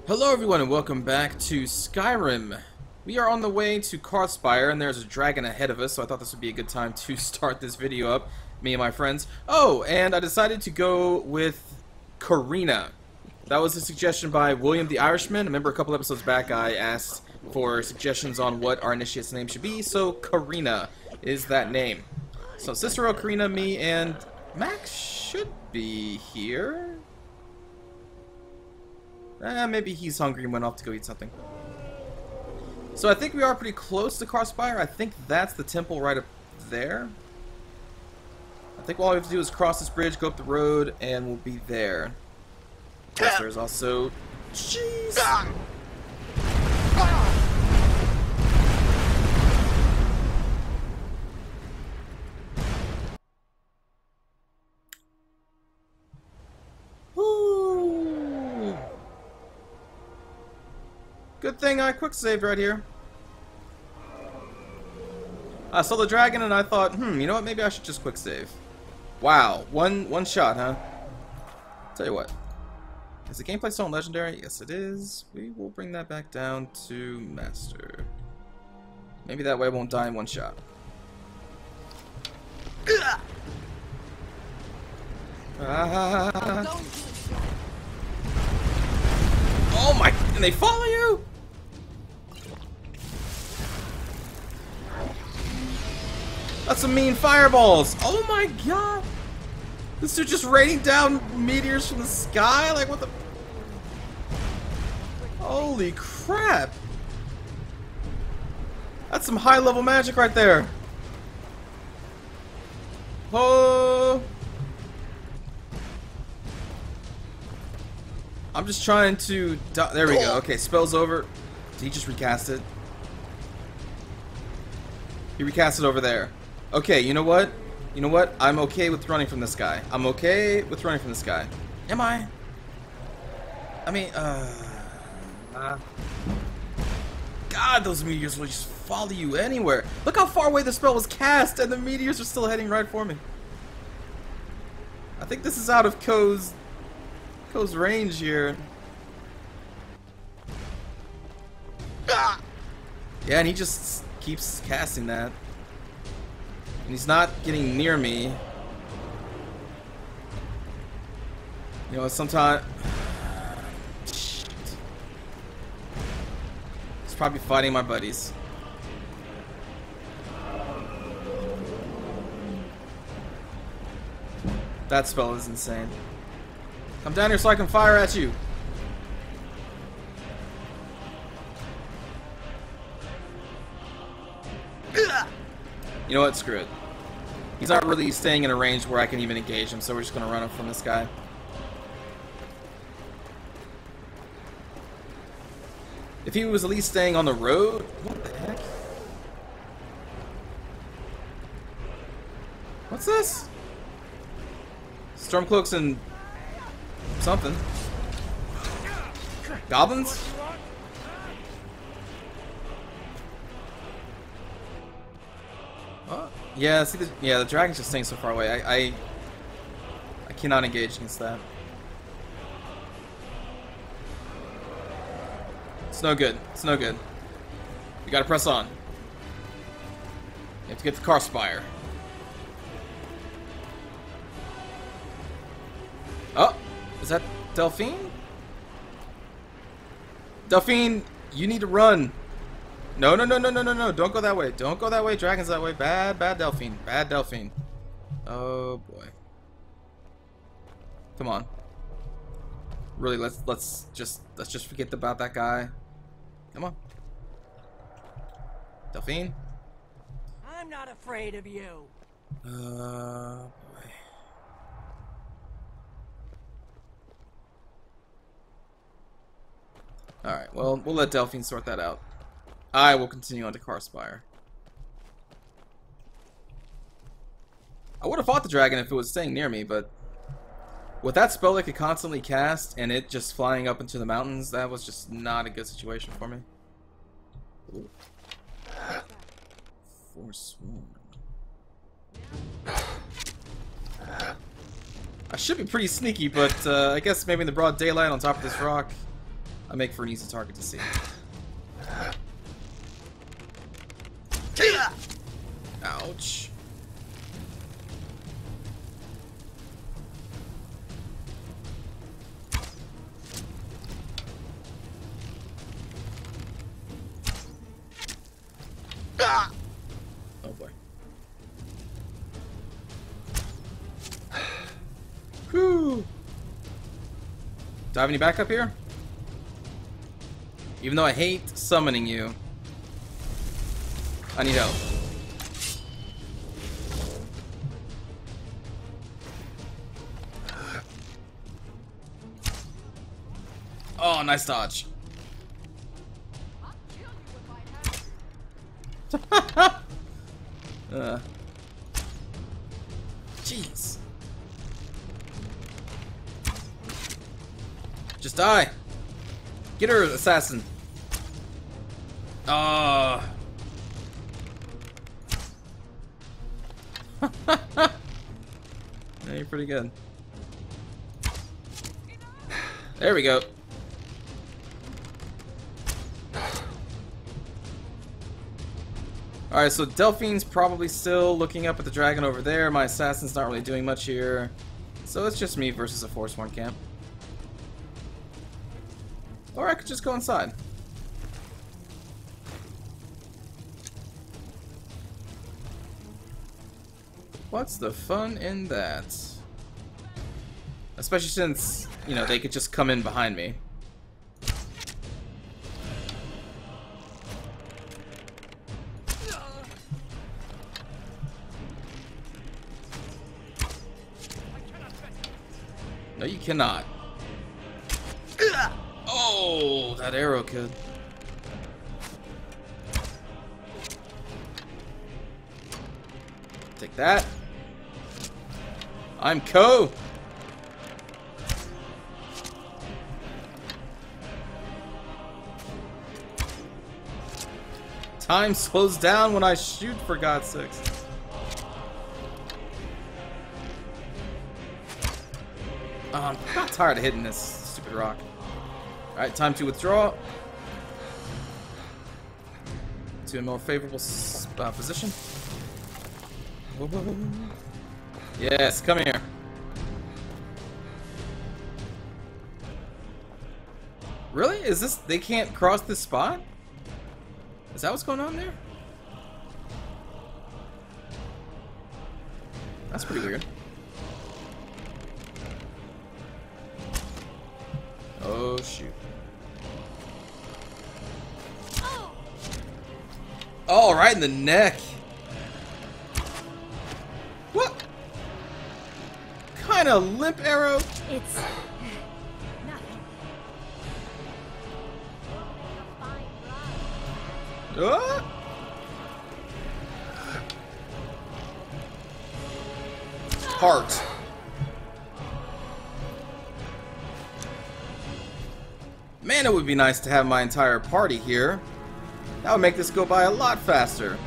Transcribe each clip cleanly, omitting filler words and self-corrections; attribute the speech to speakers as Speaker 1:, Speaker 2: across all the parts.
Speaker 1: Hello everyone and welcome back to Skyrim. We are on the way to Karspire and there's a dragon ahead of us, so I thought this would be a good time to start this video up, me and my friends. Oh, and I decided to go with Karina. That was a suggestion by William the Irishman. Remember a couple episodes back I asked for suggestions on what our initiate's name should be, so Karina is that name. So Cicero, Karina, me, and Max should be here. Maybe he's hungry and went off to go eat something. So I think we are pretty close to Karspire. I think that's the temple right up there. I think all we have to do is cross this bridge, go up the road, and we'll be there. Plus there's also... Jeez! Good thing I quick saved right here. I saw the dragon and I thought, you know what, maybe I should just quick save. Wow, one shot, huh? Tell you what. Is the gameplay still on legendary? Yes it is. We will bring that back down to master. Maybe that way I won't die in one shot. Oh my, and they follow you? That's some mean fireballs. Oh my god. This dude just raining down meteors from the sky? Like what the... Holy crap. That's some high level magic right there. Oh. I'm just trying to... There we go. Okay, spell's over. Did he just recast it? He recast it over there. Okay, you know what? You know what? I'm okay with running from this guy. I'm okay with running from this guy. Am I? I mean, God, those meteors will just follow you anywhere. Look how far away the spell was cast, and the meteors are still heading right for me. I think this is out of Ko's range here. Yeah, and he just keeps casting that. And he's not getting near me. You know, sometimes... He's probably fighting my buddies. That spell is insane. Come down here so I can fire at you. You know what? Screw it. He's not really staying in a range where I can even engage him, so we're just going to run up from this guy. If he was at least staying on the road... What the heck? What's this? Stormcloaks and... something. Goblins? Yeah, see the dragon's just staying so far away. I cannot engage against that. It's no good. It's no good. You gotta press on. You have to get the Karspire. Oh, is that Delphine? Delphine, you need to run. No, no, no, no, no, no, no. Don't go that way. Don't go that way. Dragon's that way. Bad, bad Delphine. Bad Delphine. Oh boy. Come on. Really, let's just forget about that guy. Come on. Delphine?
Speaker 2: I'm not afraid of you.
Speaker 1: Boy. Alright, well, we'll let Delphine sort that out. I will continue on to Karspire. I would have fought the dragon if it was staying near me, but with that spell I could constantly cast and it just flying up into the mountains, that was just not a good situation for me. Ooh. Forsworn. I should be pretty sneaky, but I guess maybe in the broad daylight on top of this rock, I make for an easy target to see. Ouch. Oh boy. Whew. Do I have any backup here? Even though I hate summoning you, I need help. Oh, nice dodge. Jeez. Just die. Get her, assassin. Ah. Yeah, you're pretty good. There we go. Alright, so Delphine's probably still looking up at the dragon over there. My assassin's not really doing much here. So it's just me versus a Forsworn camp. Or I could just go inside. What's the fun in that? Especially since, you know, they could just come in behind me. No, you cannot. Oh, that arrow could. Take that. I'm Ko. Time slows down when I shoot, for God's sakes. Oh, I'm not tired of hitting this stupid rock. Alright, time to withdraw to a more favorable position. Whoa. Yes, come here. Really? Is this... they can't cross this spot? Is that what's going on there? That's pretty weird. Oh, shoot. Oh, right in the neck. What kind of limp arrow?
Speaker 2: It's nothing.
Speaker 1: Heart. Man, it would be nice to have my entire party here. That would make this go by a lot faster.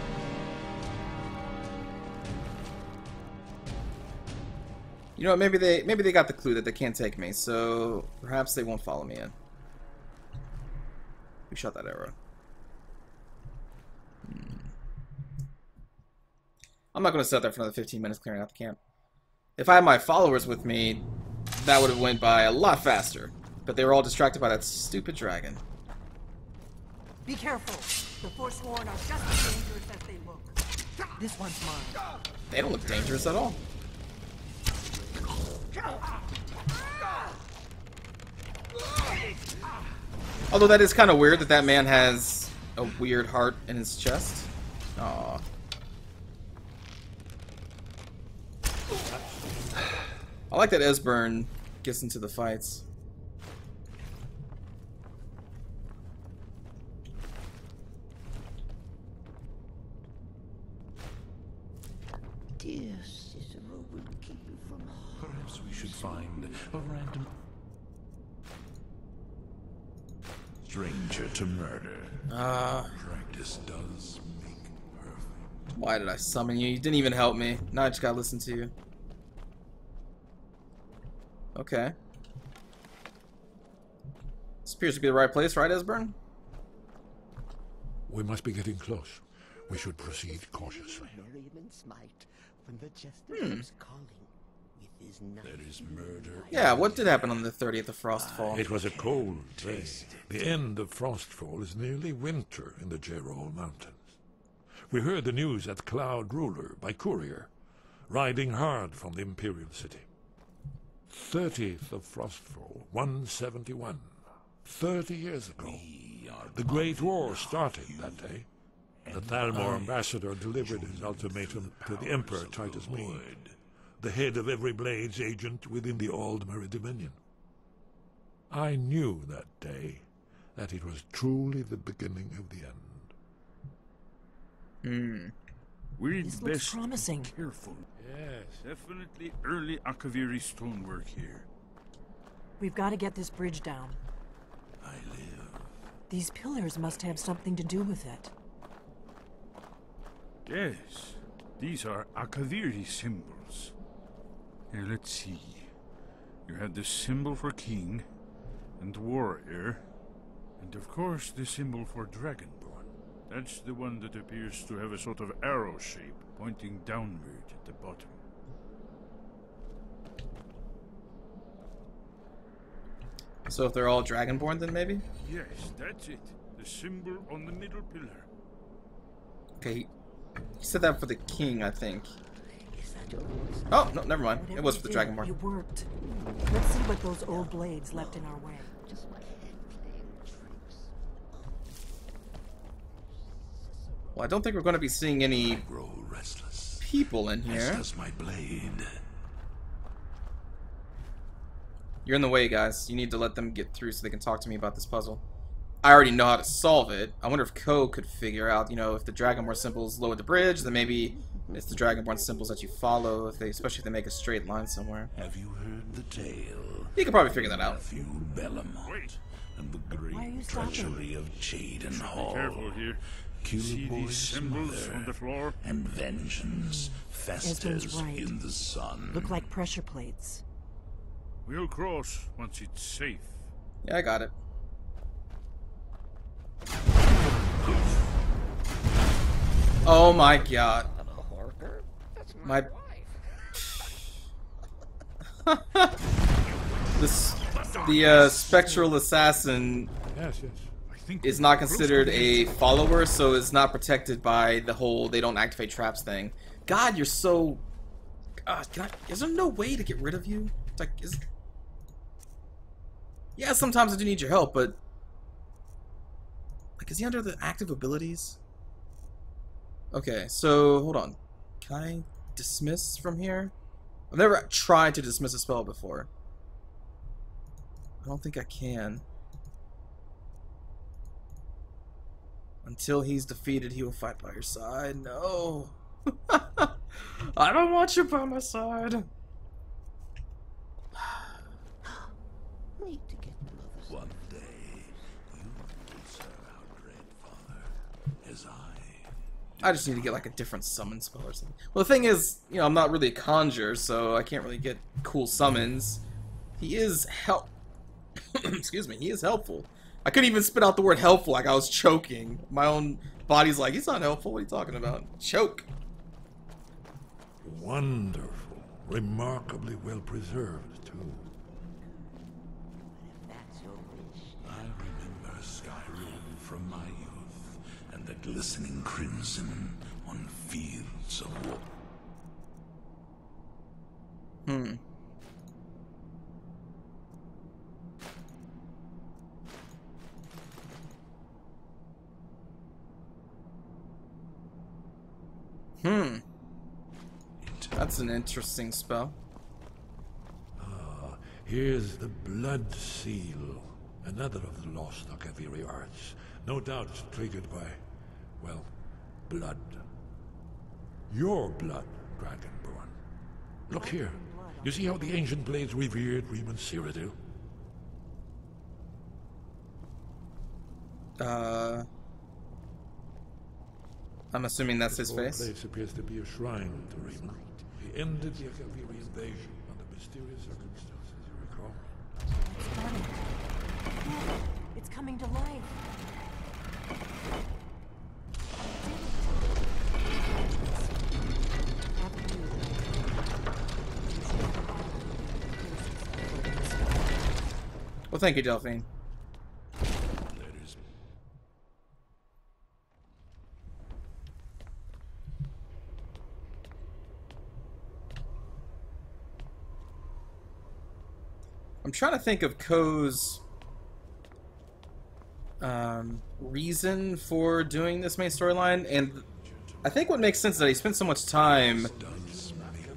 Speaker 1: You know what, maybe they got the clue that they can't take me, so perhaps they won't follow me in. Who shot that arrow? I'm not gonna sit there for another 15 minutes clearing out the camp. If I had my followers with me, that would have went by a lot faster. But they were all distracted by that stupid dragon.
Speaker 2: Be careful. The Forsworn are just as dangerous as they look. This one's mine.
Speaker 1: They don't look dangerous at all. Although that is kind of weird that that man has a weird heart in his chest. Aww. I like that Esbern gets into the fights.
Speaker 3: Dear Cicero will keep you from harm. Perhaps we should find a random stranger to murder. Practice does make perfect.
Speaker 1: Why did I summon you? You didn't even help me. Now I just gotta listen to you. Okay. This appears to be the right place, right, Esbern?
Speaker 3: We must be getting close. We should proceed cautiously. There is murder.
Speaker 1: Yeah, what did happen on the 30th of Frostfall?
Speaker 3: It was a cold day. The end of Frostfall is nearly winter in the Gerol Mountains. We heard the news at Cloud Ruler by courier, riding hard from the Imperial City. 30th of Frostfall, 171. 30 years ago. The Great War started that day. The Thalmor ambassador delivered his ultimatum to the Emperor Titus Mede, the head of every Blades agent within the Aldmeri Dominion. I knew that day that it was truly the beginning of the end.
Speaker 4: We'd
Speaker 2: looks promising.
Speaker 4: Be careful. Yes, definitely early Akaviri stonework here.
Speaker 2: We've got to get this bridge down.
Speaker 3: I live.
Speaker 2: These pillars must have something to do with it.
Speaker 4: Yes, these are Akaviri symbols. Here, let's see. You had the symbol for king and warrior, and of course the symbol for dragonborn. That's the one that appears to have a sort of arrow shape pointing downward at the bottom.
Speaker 1: So if they're all Dragonborn, then maybe?
Speaker 4: Yes, that's it. The symbol on the middle pillar.
Speaker 1: Okay, he said that for the king, I think. Oh, no, never mind. It was for the Dragonborn.
Speaker 2: It worked. Let's see what those old blades left in our way.
Speaker 1: Well, I don't think we're going to be seeing any
Speaker 3: Grow restless.
Speaker 1: people in
Speaker 3: As
Speaker 1: here.
Speaker 3: does my blade.
Speaker 1: You're in the way, guys. You need to let them get through so they can talk to me about this puzzle. I already know how to solve it. I wonder if Ko could figure out, you know, if the Dragonborn symbols lower the bridge, then maybe it's the Dragonborn symbols that you follow, if they, especially if they make a straight line somewhere.
Speaker 3: Have you heard the tale?
Speaker 1: You could probably figure that out.
Speaker 3: Matthew Bellamont
Speaker 4: Wait.
Speaker 3: and the
Speaker 2: Why are you
Speaker 3: great
Speaker 2: stopping?
Speaker 3: treachery of Jaden Hall.
Speaker 4: Careful here. See these
Speaker 3: Kilboy's
Speaker 4: symbols
Speaker 3: mother,
Speaker 4: on the floor?
Speaker 3: and vengeance festers
Speaker 2: right.
Speaker 3: in the sun.
Speaker 2: Look like pressure plates.
Speaker 4: We'll cross once it's safe.
Speaker 1: Yeah, I got it. Oh my god. My... the spectral assassin
Speaker 3: Yes, yes.
Speaker 4: I think
Speaker 1: is not considered a follower, so is not protected by the whole they don't activate traps thing. God, you're so... is there no way to get rid of you? It's like, yeah, sometimes I do need your help, but... Like, is he under the active abilities? Okay, so, hold on. Can I dismiss from here? I've never tried to dismiss a spell before. I don't think I can. Until he's defeated, he will fight by your side. No. I don't want you by my side.
Speaker 3: One day, you will serve our great father, as I.
Speaker 1: I just need to get like a different summon spell or something. Well, the thing is, you know, I'm not really a conjurer, so I can't really get cool summons. He is excuse me, he is helpful. I couldn't even spit out the word helpful like I was choking. My own body's like, he's not helpful, what are you talking about? Choke.
Speaker 3: Wonderful. Remarkably well preserved, too. I remember Skyrim from my youth, and the glistening crimson on fields of war.
Speaker 1: That's an interesting spell.
Speaker 3: Here's the Blood Seal, another of the lost Akaviri arts. No doubt triggered by, well, blood. Your blood, Dragonborn. Look here. You see how the ancient blades revered Reman Cyrodiil?
Speaker 1: I'm assuming that's his
Speaker 3: This old
Speaker 1: face.
Speaker 3: place appears to be a shrine to Reman. He ended the Akaviri invasion under mysterious circumstances, you recall?
Speaker 2: It's burning. coming to life.
Speaker 1: Well, thank you, Delphine. I'm trying to think of Ko's reason for doing this main storyline, and I think what makes sense is that he spent so much time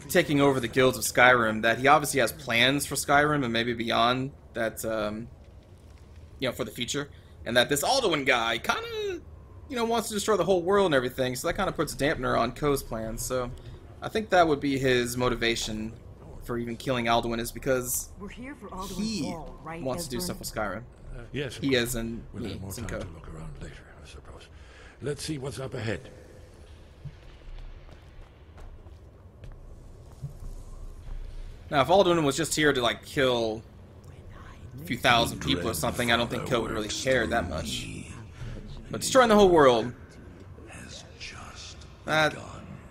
Speaker 1: taking over the guilds of Skyrim that he obviously has plans for Skyrim and maybe beyond that, you know, for the future, and that this Alduin guy kind of, you know, wants to destroy the whole world and everything, so that kind of puts a dampener on Ko's plans. So I think that would be his motivation for even killing Alduin, is because
Speaker 2: We're here for Alduin's
Speaker 1: he
Speaker 2: wall, right,
Speaker 1: wants to do
Speaker 2: Esbern?
Speaker 1: stuff with Skyrim.
Speaker 3: Yes,
Speaker 1: He as in
Speaker 3: we'll
Speaker 1: me,
Speaker 3: have more time
Speaker 1: Cinco.
Speaker 3: to look around later, I suppose. Let's see what's up ahead.
Speaker 1: Now, if Alduin was just here to, like, kill a few thousand people or something, I don't think Ko would really care that much. But destroying the whole world,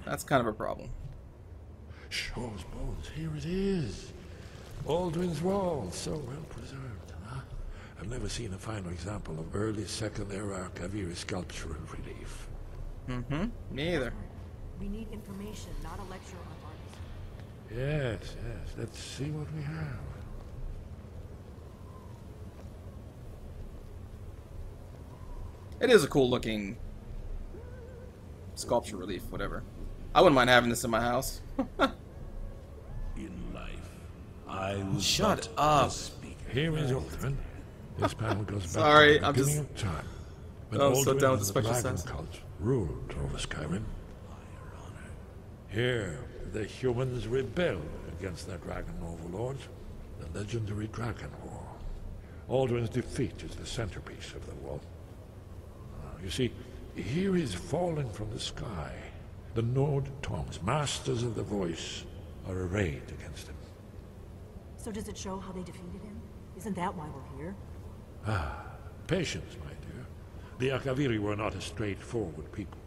Speaker 1: that's kind of a problem.
Speaker 3: Shaw's bones, here it is. Alduin's Wall, so well preserved. Huh? I've never seen a finer example of early Second Era Khajiit sculptural relief.
Speaker 1: Mm-hmm. Me either.
Speaker 2: We need information, not a lecture on art.
Speaker 3: Yes, yes. Let's see what we have.
Speaker 1: It is a cool looking sculpture relief, whatever. I wouldn't mind having this in my house.
Speaker 5: In life, I was
Speaker 1: Shut
Speaker 5: but
Speaker 1: up.
Speaker 5: a speaker.
Speaker 3: Here is Alduin. This panel goes back
Speaker 1: Sorry,
Speaker 3: to the
Speaker 1: I'm
Speaker 3: beginning
Speaker 1: just-
Speaker 3: of time. When
Speaker 1: I'm so
Speaker 3: Alduin
Speaker 1: down
Speaker 3: and
Speaker 1: with
Speaker 3: the
Speaker 1: the special
Speaker 3: dragon
Speaker 1: sense.
Speaker 3: cult ruled over Skyrim. Here, the humans rebelled against their dragon overlords, the legendary Dragon War. Alduin's defeat is the centerpiece of the war. You see, here he's falling from the sky. The Nord Tongs, masters of the voice, are arrayed against him.
Speaker 2: So does it show how they defeated him? Isn't that why we're here?
Speaker 3: Patience, my dear. The Akaviri were not a straightforward people.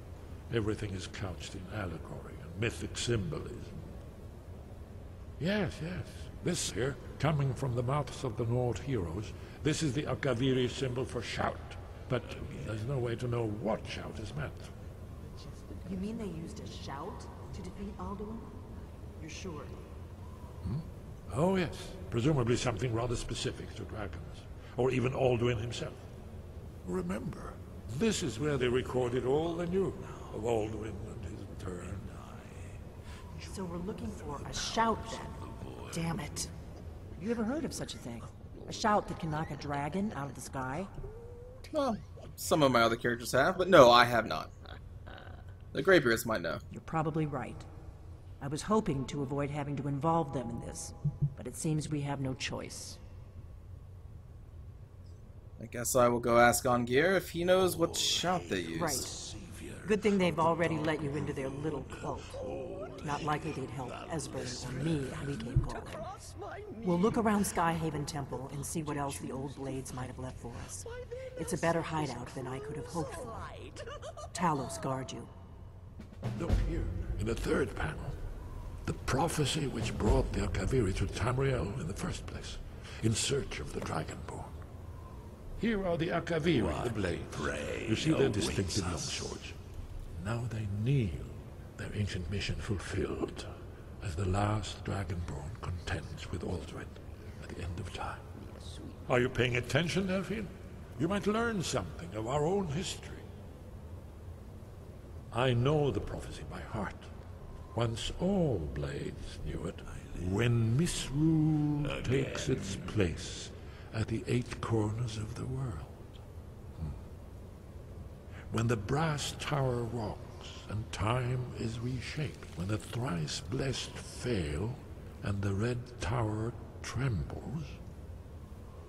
Speaker 3: Everything is couched in allegory and mythic symbolism. Yes, yes. This here, coming from the mouths of the Nord heroes, this is the Akaviri symbol for shout. But there's no way to know what shout is meant.
Speaker 2: You mean they used a shout to defeat Alduin? You're sure?
Speaker 3: Oh, yes. Presumably something rather specific to dragons. Or even Alduin himself. Remember, this is where they recorded all they knew of Alduin and his return.
Speaker 2: So we're looking for a shout then. Damn it. You ever heard of such a thing? A shout that can knock a dragon out of the sky?
Speaker 1: Well, some of my other characters have, but no, I have not. The Greybeards might know.
Speaker 2: You're probably right. I was hoping to avoid having to involve them in this, but it seems we have no choice.
Speaker 1: I guess I will go ask Ongear if he knows what shout they used.
Speaker 2: Right. Good thing they've already let you into their little cult. Not likely they'd help Esbern or me if we came calling. We'll look around Skyhaven Temple and see what else the old blades might have left for us. It's a better hideout than I could have hoped for. Talos guard you.
Speaker 3: Look here, in the third panel. The prophecy which brought the Akaviri to Tamriel in the first place, in search of the Dragonborn. Here are the Akaviri, the blades. You see their distinctive long swords. Now they kneel, their ancient mission fulfilled, as the last Dragonborn contends with Alduin at the end of time. Are you paying attention, Delphine? You might learn something of our own history. I know the prophecy by heart. Once all blades knew it. When misrule takes its place at the 8 corners of the world. When the brass tower rocks and time is reshaped. When the thrice blessed fail and the red tower trembles.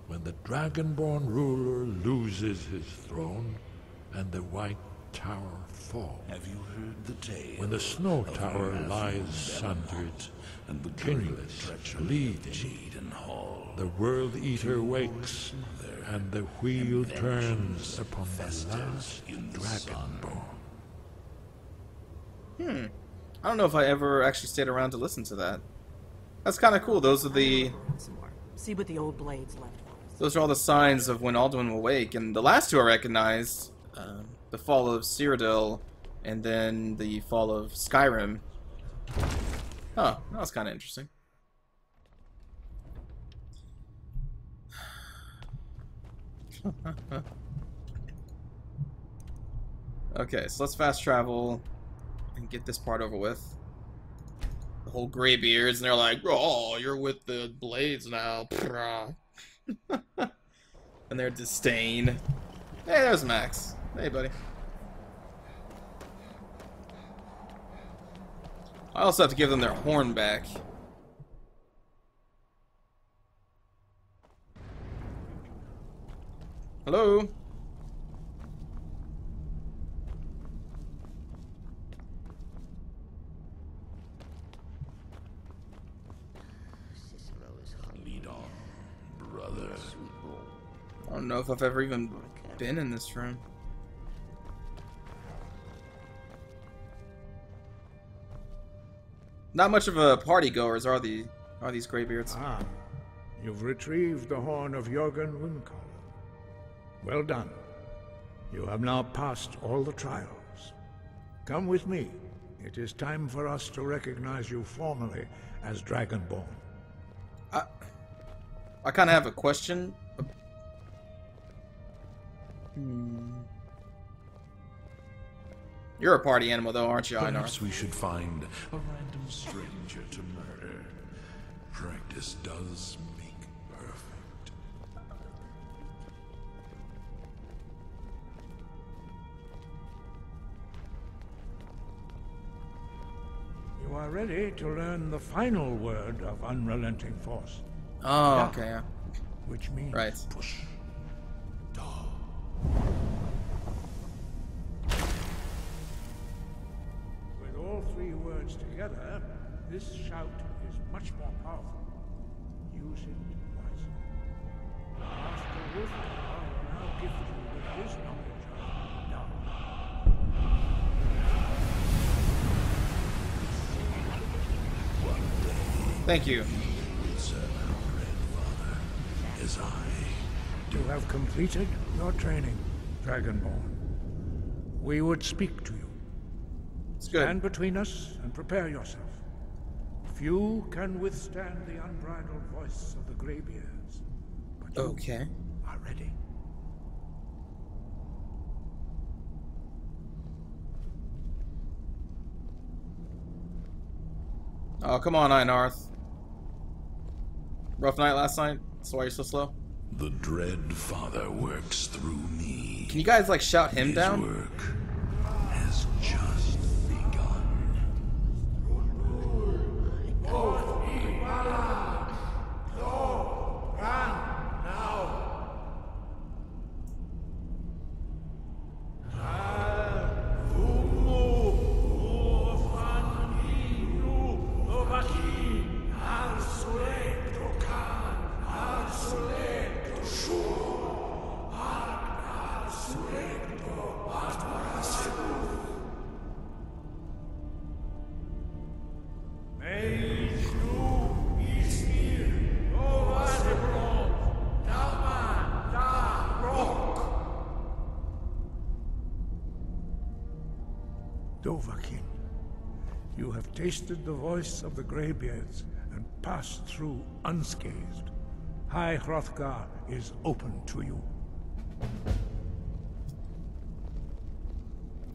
Speaker 3: When the dragonborn ruler loses his throne and the white tower falls.
Speaker 5: Have you heard the tale?
Speaker 3: When the snow
Speaker 5: of
Speaker 3: tower
Speaker 5: Matthew
Speaker 3: lies
Speaker 5: Belmont
Speaker 3: sundered,
Speaker 5: and the
Speaker 3: kingless,
Speaker 5: great treachery of
Speaker 3: bleeding,
Speaker 5: Cheatham Hall.
Speaker 3: the world eater wakes and the wheel turns upon the last dragonborn.
Speaker 1: I don't know if I ever actually stayed around to listen to that. That's kind of cool. Those are the...
Speaker 2: Some more. See what the old blades left for us.
Speaker 1: Those are all the signs of when Alduin will wake. And the last two I recognized, the fall of Cyrodiil, and then the fall of Skyrim. Huh, that was kind of interesting. Okay, so let's fast travel and get this part over with. The whole graybeards, and they're like, "Oh, you're with the blades now." And their disdain. Hey, there's Max. Hey, buddy. I also have to give them their horn back. Hello?
Speaker 5: Lead on, brother.
Speaker 1: I don't know if I've ever even been in this room. Not much of a party goers are these graybeards.
Speaker 6: Ah, you've retrieved the horn of Jörgen Windcall. Well done. You have now passed all the trials. Come with me. It is time for us to recognize you formally as Dragonborn.
Speaker 1: I kind of have a question. You're a party animal, though, aren't you, Einar?
Speaker 5: Perhaps we should find a random stranger to murder. Practice does make perfect.
Speaker 6: You are ready to learn the final word of unrelenting force.
Speaker 1: Oh,
Speaker 6: Yeah.
Speaker 1: okay. Yeah.
Speaker 6: Which means
Speaker 1: Right.
Speaker 5: Push. Dog.
Speaker 6: with all three words together, this shout is much more powerful. Use it wisely. Master Wolfgar will now gift you with his knowledge of Dog.
Speaker 1: Thank you.
Speaker 5: Serve our grandfather as I.
Speaker 6: You have completed your training, Dragonborn. We would speak to you.
Speaker 1: It's good.
Speaker 6: Stand between us and prepare yourself. Few can withstand the unbridled voice of the Greybeards, but you
Speaker 1: Okay.
Speaker 6: are ready.
Speaker 1: Oh, come on, Einarth. Rough night last night? That's why you're so slow?
Speaker 5: The Dread Father works through me.
Speaker 1: Can you guys, like, shout him
Speaker 5: His
Speaker 1: down?
Speaker 5: work has just begun.
Speaker 6: Dovahkiin, you have tasted the voice of the Greybeards and passed through unscathed. High Hrothgar is open to you.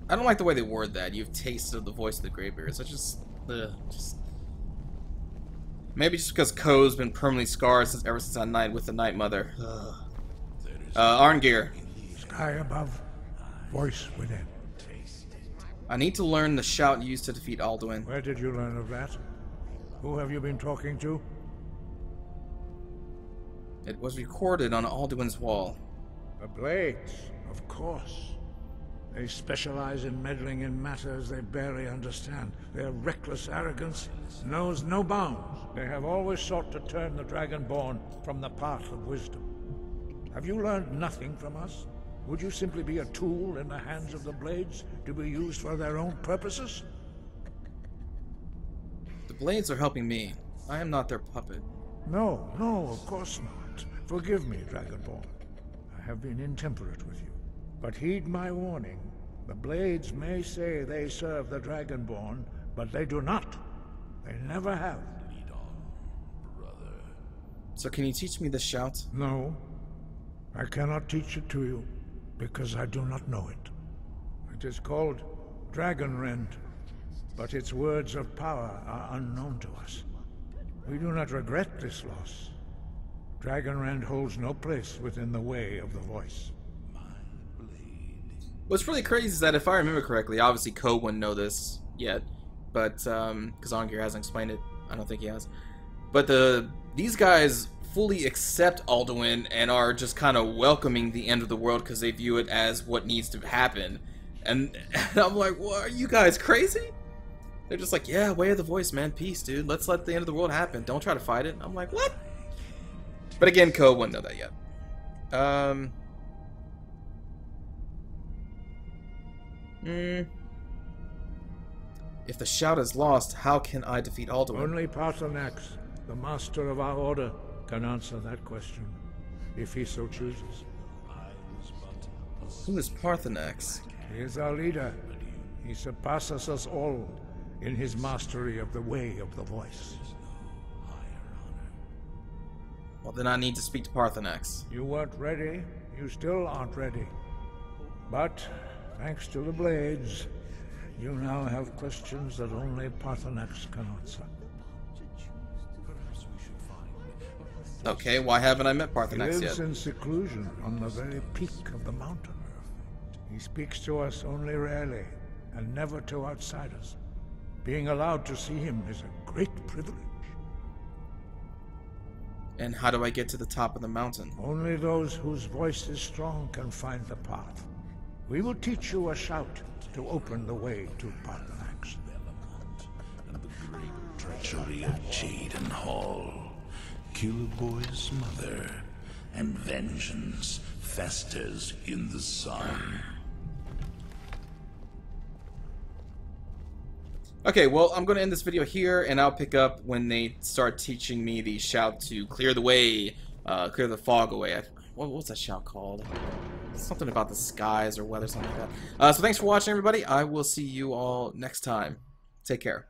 Speaker 1: I don't like the way they word that. You've tasted the voice of the Greybeards. That's just... Maybe just because Ko's been permanently scarred ever since that night with the Night Mother. Arngir.
Speaker 6: Sky above, voice within.
Speaker 1: I need to learn the shout used to defeat Alduin.
Speaker 6: Where did you learn of that? Who have you been talking to?
Speaker 1: It was recorded on Alduin's wall.
Speaker 6: The Blades, of course. They specialize in meddling in matters they barely understand. Their reckless arrogance knows no bounds. They have always sought to turn the Dragonborn from the path of wisdom. Have you learned nothing from us? Would you simply be a tool in the hands of the Blades to be used for their own purposes?
Speaker 1: The Blades are helping me. I am not their puppet.
Speaker 6: No, no, of course not. Forgive me, Dragonborn. I have been intemperate with you. But heed my warning. The Blades may say they serve the Dragonborn, but they do not. They never have.
Speaker 5: Lead on, brother.
Speaker 1: So can you teach me the shout?
Speaker 6: No, I cannot teach it to you, because I do not know it. It is called Dragonrend, but its words of power are unknown to us. We do not regret this loss. Dragonrend holds no place within the way of the voice.
Speaker 1: What's really crazy is that if I remember correctly, obviously Ko wouldn't know this yet, but because Ongir hasn't explained it, I don't think he has. But these guys fully accept Alduin and are just kind of welcoming the end of the world because they view it as what needs to happen. And I'm like, what, are you guys crazy? They're just like, yeah, way of the voice, man, peace, dude. Let's let the end of the world happen. Don't try to fight it. I'm like, what? But again, Ko wouldn't know that yet. If the shout is lost, how can I defeat Alduin?
Speaker 6: Only Paarthurnax, the master of our order, can answer that question, if he so chooses.
Speaker 1: Who is Paarthurnax?
Speaker 6: He is our leader. He surpasses us all in his mastery of the way of the voice.
Speaker 1: Well, then I need to speak to Paarthurnax.
Speaker 6: You weren't ready. You still aren't ready. But, thanks to the Blades, you now have questions that only Paarthurnax can answer.
Speaker 1: Okay, why haven't I met
Speaker 6: He
Speaker 1: Paarthurnax
Speaker 6: lives
Speaker 1: yet?
Speaker 6: in seclusion on the very peak of the mountain. He speaks to us only rarely, and never to outsiders. Being allowed to see him is a great privilege.
Speaker 1: And how do I get to the top of the mountain?
Speaker 6: Only those whose voice is strong can find the path. We will teach you a shout to open the way to Paarthurnax.
Speaker 5: And the great treachery of Jaden Hall, Killboy's mother, and vengeance festers in the sun.
Speaker 1: Okay, well, I'm going to end this video here, and I'll pick up when they start teaching me the shout to clear the way, clear the fog away. What's that shout called? Something about the skies or weather, something like that. So thanks for watching, everybody. I will see you all next time. Take care.